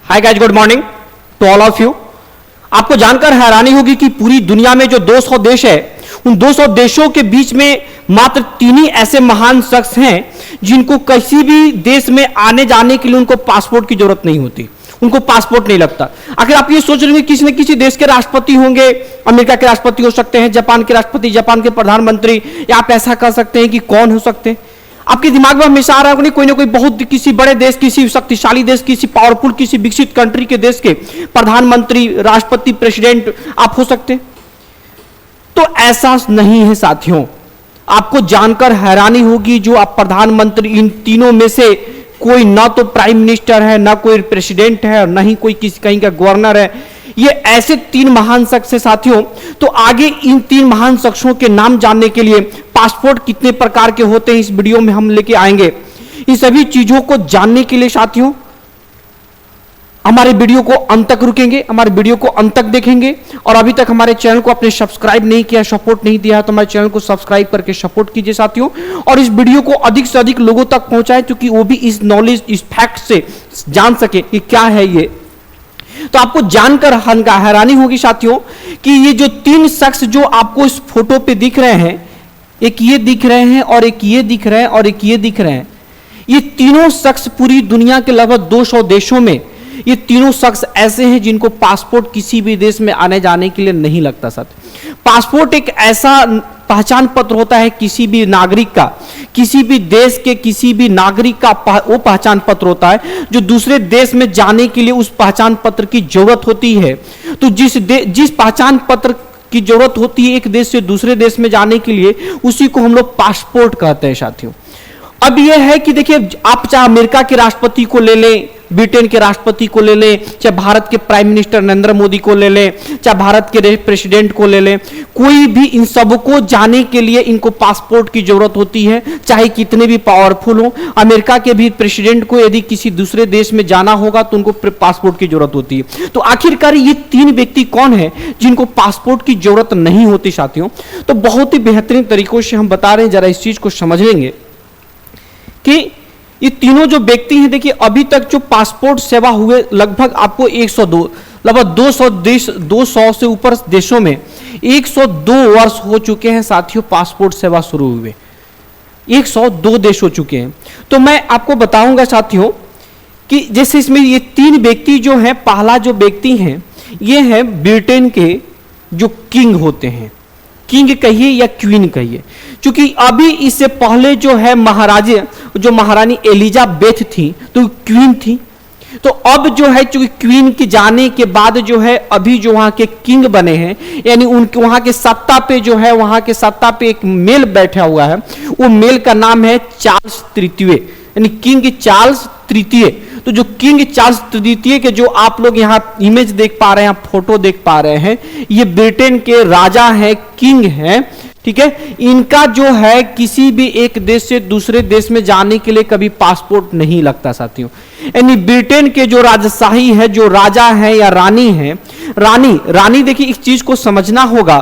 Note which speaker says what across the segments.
Speaker 1: Hi guys, good morning to all of you. आपको जानकर हैरानी होगी कि पूरी दुनिया में जो 200 देश है, उन 200 देशों के बीच में मात्र 3 ही ऐसे महान शख्स हैं जिनको किसी भी देश में आने जाने के लिए उनको पासपोर्ट की जरूरत नहीं होती, उनको पासपोर्ट नहीं लगता। आखिर आप ये सोच रहे हैं किसी न किसी देश के राष्ट्रपति होंगे, अमेरिका के राष्ट्रपति हो सकते हैं, जापान के राष्ट्रपति, जापान के प्रधानमंत्री, या आप ऐसा कर सकते हैं कि कौन हो सकते हैं। आपके दिमाग में हमेशा आ रहा होगा कोई ना कोई बहुत किसी बड़े देश, किसी शक्तिशाली देश, किसी पावरफुल, किसी विकसित कंट्री के देश के प्रधानमंत्री, राष्ट्रपति, प्रेसिडेंट आप हो सकते हैं। तो ऐसा नहीं है साथियों। आपको जानकर हैरानी होगी जो आप प्रधानमंत्री, इन तीनों में से कोई ना तो प्राइम मिनिस्टर है, ना कोई प्रेसिडेंट है, और ना ही कोई किसी कहीं का गवर्नर है। ये ऐसे 3 महान शख्स है साथियों। तो आगे इन 3 महान शख्सों के नाम जानने के लिए पासपोर्ट कितने प्रकार के होते हैं इस वीडियो में हम लेके आएंगे। इन सभी चीजों को जानने के लिए साथियों हमारे वीडियो को अंत तक रुकेंगे, हमारे वीडियो को अंत तक देखेंगे। और अभी तक हमारे चैनल को आपने सब्सक्राइब नहीं किया, सपोर्ट नहीं दिया, तो हमारे चैनल को सब्सक्राइब करके सपोर्ट कीजिए साथियों। और इस वीडियो को अधिक से अधिक लोगों तक पहुंचाएं क्योंकि वो भी इस नॉलेज, इस फैक्ट से जान सके कि क्या है ये। तो आपको जानकर हैरानी होगी साथियों कि ये जो 3 शख्स जो आपको इस फोटो पे दिख रहे हैं, एक ये दिख रहे हैं और एक ये दिख रहे हैं और एक ये दिख रहे हैं, ये तीनों शख्स पूरी दुनिया के लगभग 200 देशों में ये तीनों शख्स ऐसे हैं जिनको पासपोर्ट किसी भी देश में आने जाने के लिए नहीं लगता। साथ पासपोर्ट एक ऐसा पहचान पत्र होता है किसी भी नागरिक का, किसी भी देश के किसी भी नागरिक का वो पहचान पत्र होता है जो दूसरे देश में जाने के लिए उस पहचान पत्र की जरूरत होती है। तो जिस पहचान पत्र की जरूरत होती है एक देश से दूसरे देश में जाने के लिए, उसी को हम लोग पासपोर्ट कहते हैं साथियों। अब यह है कि देखिए, आप चाहे अमेरिका के राष्ट्रपति को ले लें, ब्रिटेन के राष्ट्रपति को ले लें, चाहे भारत के प्राइम मिनिस्टर नरेंद्र मोदी को ले लें, चाहे भारत के प्रेसिडेंट को ले लें, कोई भी इन सबको जाने के लिए इनको पासपोर्ट की जरूरत होती है, चाहे कितने भी पावरफुल हो। अमेरिका के भी प्रेसिडेंट को यदि किसी दूसरे देश में जाना होगा तो उनको पासपोर्ट की जरूरत होती है। तो आखिरकार ये 3 व्यक्ति कौन है जिनको पासपोर्ट की जरूरत नहीं होती साथियों? तो बहुत ही बेहतरीन तरीकों से हम बता रहे हैं, जरा इस चीज को समझ लेंगे कि ये तीनों जो व्यक्ति हैं, देखिए अभी तक जो पासपोर्ट सेवा हुए लगभग आपको 102, लगभग 200 से ऊपर देशों में 102 वर्ष हो चुके हैं साथियों पासपोर्ट सेवा शुरू हुए। 102 देश हो चुके हैं। तो मैं आपको बताऊंगा साथियों कि जैसे इसमें ये 3 व्यक्ति जो हैं, पहला जो व्यक्ति हैं ये है ब्रिटेन के जो किंग होते हैं, किंग कहिए या क्वीन कहिए, क्योंकि अभी इससे पहले जो है महाराजे, जो महारानी एलिजाबेथ थी तो क्वीन थी। तो अब जो है चूंकि क्वीन के जाने के बाद जो है अभी जो वहां के किंग बने हैं, यानी उनके वहां के सत्ता पे जो है, वहां के सत्ता पे एक मेल बैठा हुआ है। वो मेल का नाम है चार्ल्स तृतीय, यानी किंग चार्ल्स तृतीय। तो जो किंग चार्ल्स तृतीय के जो आप लोग यहाँ इमेज देख पा रहे हैं, फोटो देख पा रहे हैं, ये ब्रिटेन के राजा हैं, किंग हैं, ठीक है। इनका जो है किसी भी एक देश से दूसरे देश में जाने के लिए कभी पासपोर्ट नहीं लगता साथियों। यानी ब्रिटेन के जो राजशाही है, जो राजा है या रानी है, रानी देखिए इस चीज को समझना होगा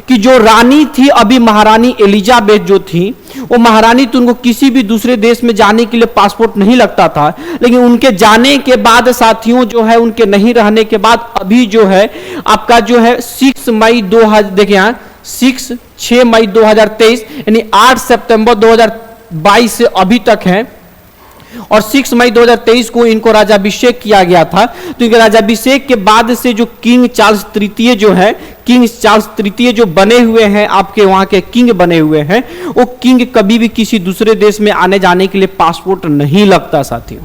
Speaker 1: कि जो रानी थी अभी महारानी एलिजाबेथ जो थी, वो महारानी तो उनको किसी भी दूसरे देश में जाने के लिए पासपोर्ट नहीं लगता था। लेकिन उनके जाने के बाद साथियों जो है, उनके नहीं रहने के बाद अभी जो है आपका जो है 6 मई 2000, देखिए यहाँ 6 मई 2023 यानी 8 सितंबर 2022 से अभी तक है। और 6 मई 2023 को इनको राजाभिषेक किया गया था। तो इनके राजाभिषेक के बाद से जो किंग चार्ल्स तृतीय जो है, किंग चार्ल्स तृतीय जो बने हुए हैं, आपके वहां के किंग बने हुए हैं, वो किंग कभी भी किसी दूसरे देश में आने जाने के लिए पासपोर्ट नहीं लगता साथियों,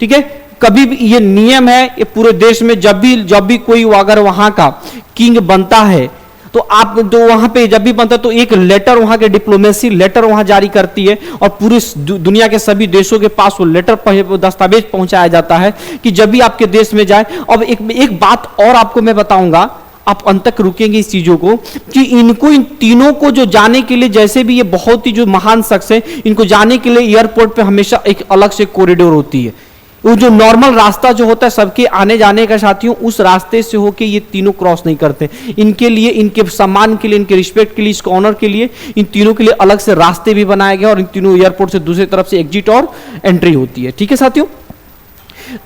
Speaker 1: ठीक है। कभी भी ये नियम है, ये पूरे देश में जब भी कोई अगर वहां का किंग बनता है तो आप तो वहां पे जब भी बनता है तो एक लेटर, वहां के डिप्लोमेसी लेटर वहां जारी करती है और पूरी दुनिया के सभी देशों के पास वो लेटर, दस्तावेज पहुंचाया जाता है कि जब भी आपके देश में जाए। अब एक बात और आपको मैं बताऊंगा, आप अंत तक रुकेंगे इस चीजों को, कि इनको, इन तीनों को जो जाने के लिए, जैसे भी ये बहुत ही जो महान शख्स है, इनको जाने के लिए एयरपोर्ट पे हमेशा एक अलग से कॉरिडोर होती है। वो जो नॉर्मल रास्ता जो होता है सबके आने जाने का साथियों, उस रास्ते से होके ये तीनों क्रॉस नहीं करते। इनके लिए, इनके सम्मान के लिए, इनके रिस्पेक्ट के लिए, इसके ऑनर के लिए इन तीनों के लिए अलग से रास्ते भी बनाए गए और इन तीनों एयरपोर्ट से दूसरी तरफ से एग्जिट और एंट्री होती है, ठीक है साथियों।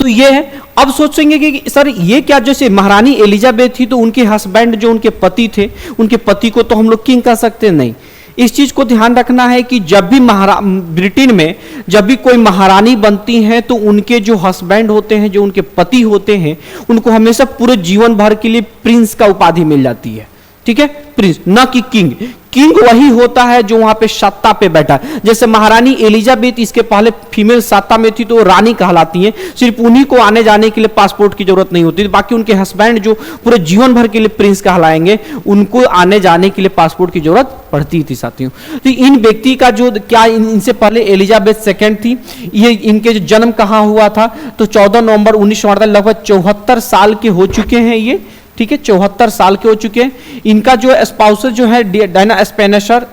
Speaker 1: तो ये है। अब सोचेंगे कि सर ये क्या, जैसे महारानी एलिजाबेथ थी तो उनके हस्बैंड जो उनके पति थे, उनके पति को तो हम लोग किंग कह सकते हैं? नहीं। इस चीज को ध्यान रखना है कि जब भी ब्रिटेन में जब भी कोई महारानी बनती हैं तो उनके जो हस्बैंड होते हैं, जो उनके पति होते हैं, उनको हमेशा पूरे जीवन भर के लिए प्रिंस का उपाधि मिल जाती है। ठीक है, प्रिंस, ना कि किंग। किंग वही होता है जो वहां पे सत्ता पे बैठा। जैसे महारानी एलिजाबेथ इसके पहले फीमेल सत्ता में थी तो वो रानी कहलाती हैं। सिर्फ उन्हीं को आने जाने के लिए पासपोर्ट की जरूरत नहीं होती, बाकी उनके हस्बैंड जो पूरे जीवन भर के लिए प्रिंस कहलाएंगे, उनको आने जाने के लिए पासपोर्ट की जरूरत पड़ती थी साथियों। तो इन व्यक्ति का जो क्या, इनसे पहले एलिजाबेथ सेकेंड थी। ये इनके जो जन्म कहाँ हुआ था, तो 14 नवंबर 1948, लगभग 74 साल के हो चुके हैं ये। ठीक है, 74 साल के हो चुके हैं। इनका जो स्पाउसर जो है डायना स्पेनेसर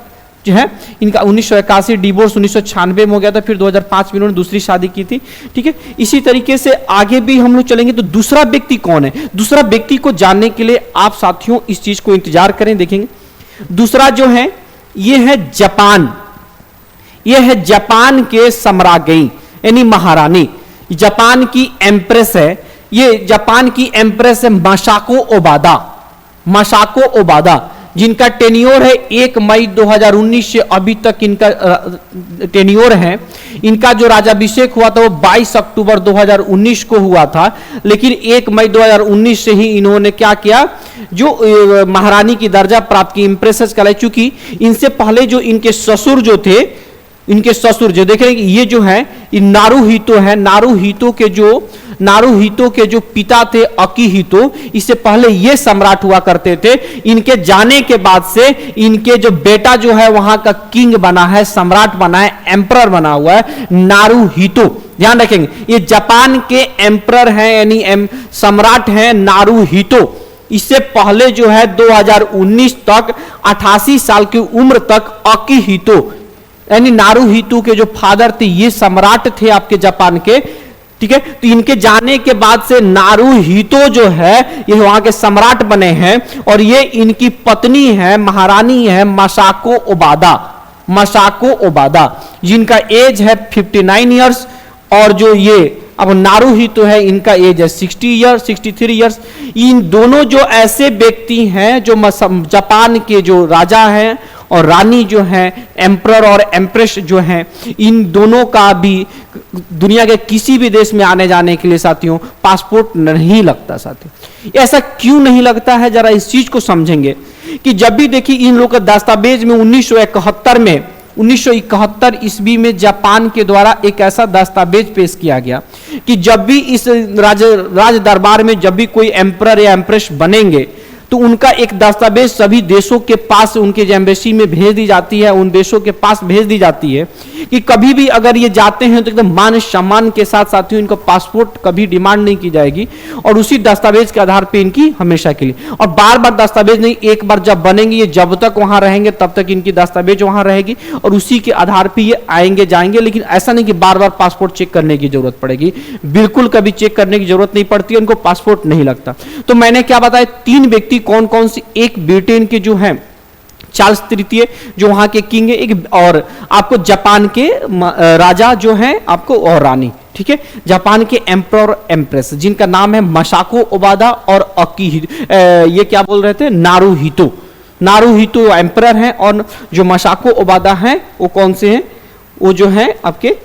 Speaker 1: जो है, इनका 1981 डिवोर्स 1996 में हो गया था, फिर 2005 में इन्होंने दूसरी शादी की थी। ठीक है, इसी तरीके से आगे भी हम लोग चलेंगे। तो दूसरा व्यक्ति कौन है, दूसरा व्यक्ति को जानने के लिए आप साथियों इस चीज को इंतजार करें, देखेंगे। दूसरा जो है ये है जापान। ये है जापान के सम्राज्ञी यानी महारानी, जापान की एम्प्रेस है। ये जापान की एम्प्रेस है मासाको ओबादा। मासाको ओबादा जिनका टेन्योर है 1 मई 2019 से अभी तक इनका टेन्योर है। इनका जो राजाभिषेक हुआ था वो 22 अक्टूबर 2019 को हुआ था, लेकिन 1 मई 2019 से ही इन्होंने क्या किया, जो महारानी की दर्जा प्राप्त की, इंप्रेसेस कहलाई। चूंकि इनसे पहले जो इनके ससुर जो थे, इनके ससुर जो देख रहे हैं, ये जो है ये नारुहितो है। नारुहितो के जो पिता थे अकिहितो, इससे पहले ये सम्राट हुआ करते थे। इनके जाने के बाद से इनके जो बेटा जो है वहां का किंग बना है, सम्राट बना है, एम्परर बना हुआ है, नारुहितो। ध्यान रखेंगे, ये जापान के एम्परर हैं यानी सम्राट हैं नारुहितो। इससे पहले जो है 2019 तक 88 साल की उम्र तक अकिहितो यानी नारुहितो के जो फादर थे ये सम्राट थे आपके जापान के। ठीक है, तो इनके जाने के बाद से नारुहितो जो है ये वहां के सम्राट बने हैं, और ये इनकी पत्नी है, महारानी है मासाको ओबादा। मासाको ओबादा जिनका एज है 59 ईयर्स, और जो ये अब नारुहितो है इनका एज है 63 ईयर्स। इन दोनों जो ऐसे व्यक्ति हैं जो जापान के जो राजा हैं और रानी जो है, एम्परर और एम्प्रेस जो हैं, इन दोनों का भी दुनिया के किसी भी देश में आने जाने के लिए साथियों पासपोर्ट नहीं लगता। साथियों ऐसा क्यों नहीं लगता है, जरा इस चीज को समझेंगे कि जब भी देखिए इन लोग का दस्तावेज में 1971 ईस्वी में जापान के द्वारा एक ऐसा दस्तावेज पेश किया गया कि जब भी इस राज दरबार में जब भी कोई एम्परर या एम्प्रेस बनेंगे तो उनका एक दस्तावेज सभी देशों के पास, उनके एम्बेसी में भेज दी जाती है, उन देशों के पास भेज दी जाती है कि कभी भी अगर ये जाते हैं तो एकदम मान सम्मान के साथ साथियों इनका पासपोर्ट कभी डिमांड नहीं की जाएगी, और उसी दस्तावेज के आधार पे इनकी हमेशा के लिए, और बार बार दस्तावेज नहीं, एक बार जब बनेंगे ये जब तक वहां रहेंगे तब तक इनकी दस्तावेज वहां रहेगी और उसी के आधार पर ये आएंगे जाएंगे। लेकिन ऐसा नहीं कि बार बार पासपोर्ट चेक करने की जरूरत पड़ेगी, बिल्कुल कभी चेक करने की जरूरत नहीं पड़ती, उनको पासपोर्ट नहीं लगता। तो मैंने क्या बताया, 3 व्यक्ति कौन कौन से, एक ब्रिटेन के जो हैं चार्ल्स तृतीय जो वहां के किंग है, एक और आपको जापान के राजा जो हैं आपको और रानी। ठीक है, जापान के एम्परर एम्प्रेस जिनका नाम है मासाको ओबादा और ये क्या बोल रहे थे, नारुहितो। नारुहितो एम्परर हैं और जो मासाको ओबादा हैं वो कौन से हैं, वो जो हैं आपके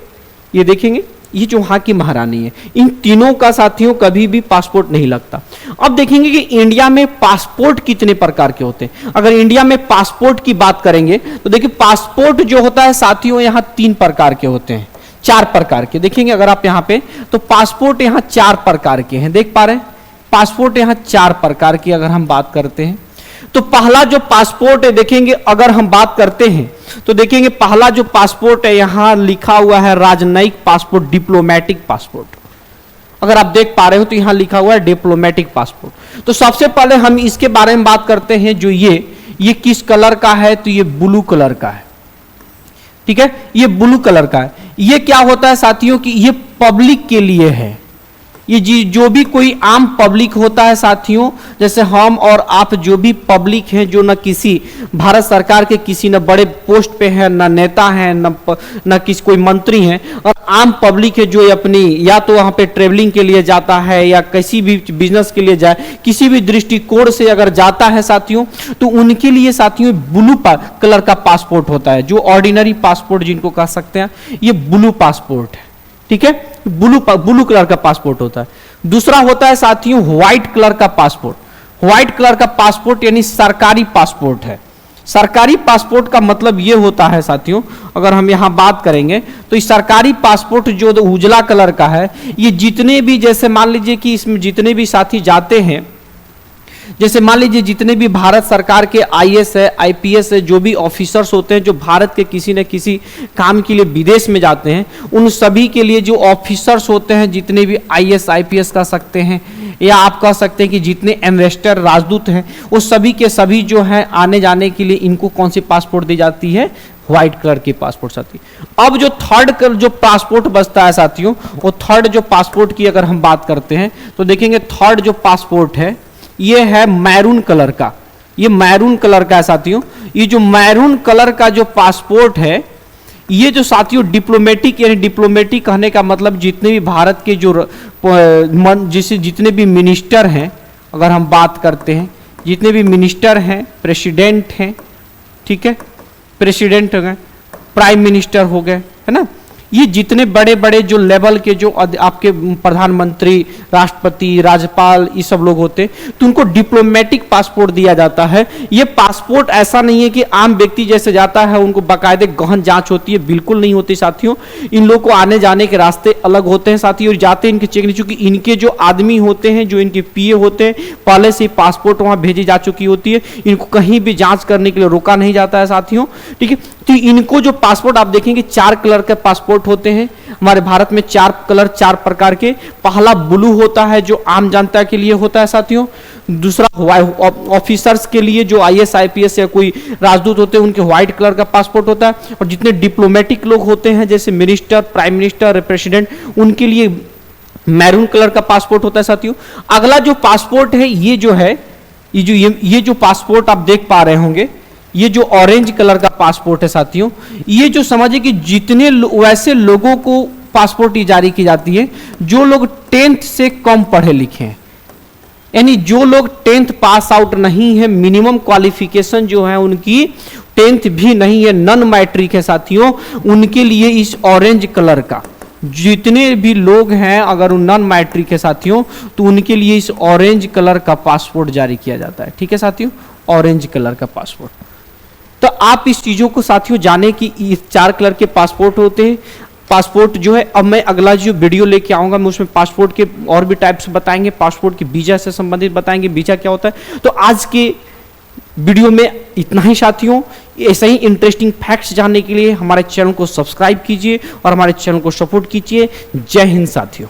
Speaker 1: ये देखेंगे ये जो वहां की महारानी है। इन तीनों का साथियों कभी भी पासपोर्ट नहीं लगता। अब देखेंगे कि इंडिया में पासपोर्ट कितने प्रकार के होते हैं। अगर इंडिया में पासपोर्ट की बात करेंगे तो देखिए पासपोर्ट जो होता है साथियों यहाँ 3 प्रकार के होते हैं, 4 प्रकार के देखेंगे अगर आप यहाँ पे, तो पासपोर्ट यहाँ 4 प्रकार के हैं, देख पा रहे हैं। पासपोर्ट यहाँ 4 प्रकार की अगर हम बात करते हैं तो पहला जो पासपोर्ट है देखेंगे, अगर हम बात करते हैं तो देखेंगे पहला जो पासपोर्ट है यहां लिखा हुआ है राजनयिक पासपोर्ट, डिप्लोमेटिक पासपोर्ट। अगर आप देख पा रहे हो तो यहां लिखा हुआ है डिप्लोमेटिक पासपोर्ट। तो सबसे पहले हम इसके बारे में बात करते हैं, जो ये किस कलर का है, तो ये ब्लू कलर का है। ठीक है, ये ब्लू कलर का है। ये क्या होता है साथियों कि ये पब्लिक के लिए है, ये जो भी कोई आम पब्लिक होता है साथियों, जैसे हम और आप जो भी पब्लिक हैं, जो न किसी भारत सरकार के किसी न बड़े पोस्ट पे है, न नेता हैं, न किसी कोई मंत्री हैं, और आम पब्लिक है जो अपनी या तो वहां पे ट्रेवलिंग के लिए जाता है या किसी भी बिजनेस के लिए जाए, किसी भी दृष्टिकोण से अगर जाता है साथियों, तो उनके लिए साथियों ब्लू कलर का पासपोर्ट होता है, जो ऑर्डिनरी पासपोर्ट जिनको कह सकते हैं, ये ब्लू पासपोर्ट है। ठीक है, ब्लू कलर का पासपोर्ट होता है। दूसरा होता है साथियों व्हाइट कलर का पासपोर्ट। व्हाइट कलर का पासपोर्ट यानी सरकारी पासपोर्ट है। सरकारी पासपोर्ट का मतलब यह होता है साथियों, अगर हम यहां बात करेंगे तो इस सरकारी पासपोर्ट जो उजला कलर का है, ये जितने भी, जैसे मान लीजिए कि इसमें जितने भी साथी जाते हैं, जैसे मान लीजिए जितने भी भारत सरकार के आईएएस है, आईपीएस है, जो भी ऑफिसर्स होते हैं जो भारत के किसी न किसी काम के लिए विदेश में जाते हैं, उन सभी के लिए जो ऑफिसर्स होते हैं, जितने भी आईएएस आईपीएस कह सकते हैं, या आप कह सकते हैं कि जितने एम्बेसडर राजदूत हैं, वो सभी के सभी जो है आने जाने के लिए इनको कौन सी पासपोर्ट दी जाती है? व्हाइट कलर की पासपोर्ट साथी। अब जो थर्ड कलर जो पासपोर्ट बचता है साथियों, वो थर्ड जो पासपोर्ट की अगर हम बात करते हैं तो देखेंगे थर्ड जो पासपोर्ट है ये है मैरून कलर का। ये मैरून कलर का है साथियों। ये जो मैरून कलर का जो पासपोर्ट है, ये जो साथियों डिप्लोमेटिक, यानी डिप्लोमेटिक कहने का मतलब जितने भी भारत के जो जिसे जितने भी मिनिस्टर हैं, अगर हम बात करते हैं, जितने भी मिनिस्टर हैं, प्रेसिडेंट हैं, ठीक है, प्रेसिडेंट हो गए, प्राइम मिनिस्टर हो गए, है ना, ये जितने बड़े बड़े जो लेवल के जो आपके प्रधानमंत्री, राष्ट्रपति, राज्यपाल, ये सब लोग होते हैं, तो उनको डिप्लोमेटिक पासपोर्ट दिया जाता है। ये पासपोर्ट ऐसा नहीं है कि आम व्यक्ति जैसे जाता है उनको बाकायदे गहन जांच होती है, बिल्कुल नहीं होती साथियों। इन लोगों को आने जाने के रास्ते अलग होते हैं साथियों, और जाते हैं इनके चेक नहीं, चूंकि इनके जो आदमी होते हैं, जो इनके पीए होते हैं, पहले से पासपोर्ट वहां भेजी जा चुकी होती है, इनको कहीं भी जांच करने के लिए रोका नहीं जाता है साथियों। ठीक है, तो इनको जो पासपोर्ट आप देखेंगे 4 कलर के पासपोर्ट होते हैं हमारे भारत में, 4 कलर, 4 प्रकार के। पहला ब्लू होता है जो आम जनता के लिए होता है साथियों। दूसरा ऑफिसर्स के लिए जो आईएएस आईपीएस या कोई राजदूत होते हैं उनके व्हाइट कलर का पासपोर्ट होता है। और जितने डिप्लोमेटिक लोग होते हैं जैसे मिनिस्टर, प्राइम मिनिस्टर, प्रेसिडेंट, उनके लिए मैरून कलर का पासपोर्ट होता है साथियों। अगला जो पासपोर्ट है ये जो है, ये जो पासपोर्ट आप देख पा रहे होंगे, ये जो ऑरेंज कलर का पासपोर्ट है साथियों, ये जो समझिए कि जितने वैसे लोगों को पासपोर्ट जारी की जाती है जो लोग 10th से कम पढ़े लिखे हैं, यानी जो लोग 10th पास आउट नहीं है, मिनिमम क्वालिफिकेशन जो है उनकी 10th भी नहीं है, नॉन मैट्रिक है साथियों, उनके लिए इस ऑरेंज कलर का, जितने भी लोग हैं अगर नॉन मैट्रिक है साथियों, तो उनके लिए इस ऑरेंज कलर का पासपोर्ट जारी किया जाता है। ठीक है साथियों, ऑरेंज कलर का पासपोर्ट। तो आप इस चीजों को साथियों जाने कि इस 4 कलर के पासपोर्ट होते हैं। पासपोर्ट जो है, अब मैं अगला जो वीडियो लेके आऊंगा मैं उसमें पासपोर्ट के और भी टाइप्स बताएंगे, पासपोर्ट के वीजा से संबंधित बताएंगे, वीजा क्या होता है। तो आज के वीडियो में इतना ही साथियों। ऐसे ही इंटरेस्टिंग फैक्ट्स जानने के लिए हमारे चैनल को सब्सक्राइब कीजिए और हमारे चैनल को सपोर्ट कीजिए। जय हिंद साथियों।